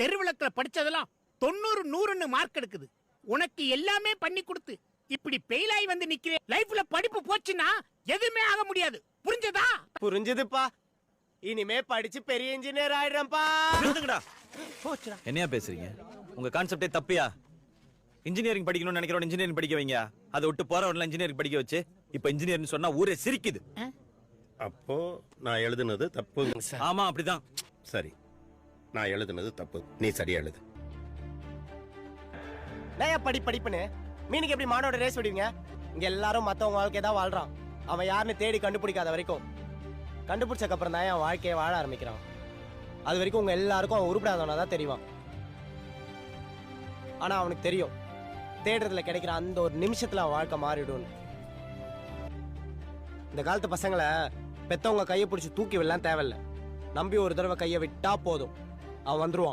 தெருவிளக்குல படிச்சதெல்லாம் 90 100ன்னு mark எடுக்குது. உனக்கு எல்லாமே பண்ணி கொடுத்து இப்படி ஃபெயில் ஆகி வந்து நிக்கிறே. லைஃப்ல படிப்பு போச்சுன்னா எதுவுமே ஆக முடியாது. புரிஞ்சதா? புரிஞ்சதுப்பா. இனிமே படிச்சு பெரிய இன்ஜினியர் ஆயிடுறேன்ப்பா. என்னையா பேசுறீங்க? உங்க கான்செப்டே தப்பியா? இன்ஜினியரிங் படிக்கணும்னு நினைக்கிறோம், இன்ஜினியரிங் படிக்க வைங்க. அதை விட்டு போறவன்ல இன்ஜினியரிங் படிக்க வச்சு இப்ப இன்ஜினியர்னு சொன்னா ஊரே சிரிக்குது. அப்போ நான் எழுதுனது தப்பு. ஆமா அப்படிதான். சரி, நான் எழுதுனது தப்பு. நீ சரியா எழுது. நான் படிப்புன்னு மீனுக்கு எப்படி மானோட ரேஸ் விடுவீங்க? இங்க எல்லாரும் மத்தவங்க வாழ்க்கையை தான் வாழ்றான். அவன் யாருன்னு தேடி கண்டுபிடிக்காத வரைக்கும், கண்டுபிடிச்சக்கு அப்புறம் தான் என் வாழ்க்கையை வாழ ஆரம்பிக்கிறான். அது வரைக்கும் உங்க எல்லாருக்கும் அவன் உருப்படாதவனா தான் தெரியும். ஆனா அவனுக்கு தெரியும், தேடுறதுல கிடைக்கிற அந்த ஒரு நிமிஷத்துல அவன் வாழ்க்கை மாறிடும். இந்த காலத்து பசங்களை பெத்தவங்க கையை பிடிச்சி தூக்கி விடலாம் தேவையில்ல. நம்பி ஒரு தடவை கையை விட்டா போதும், அவன் வந்துருவான்.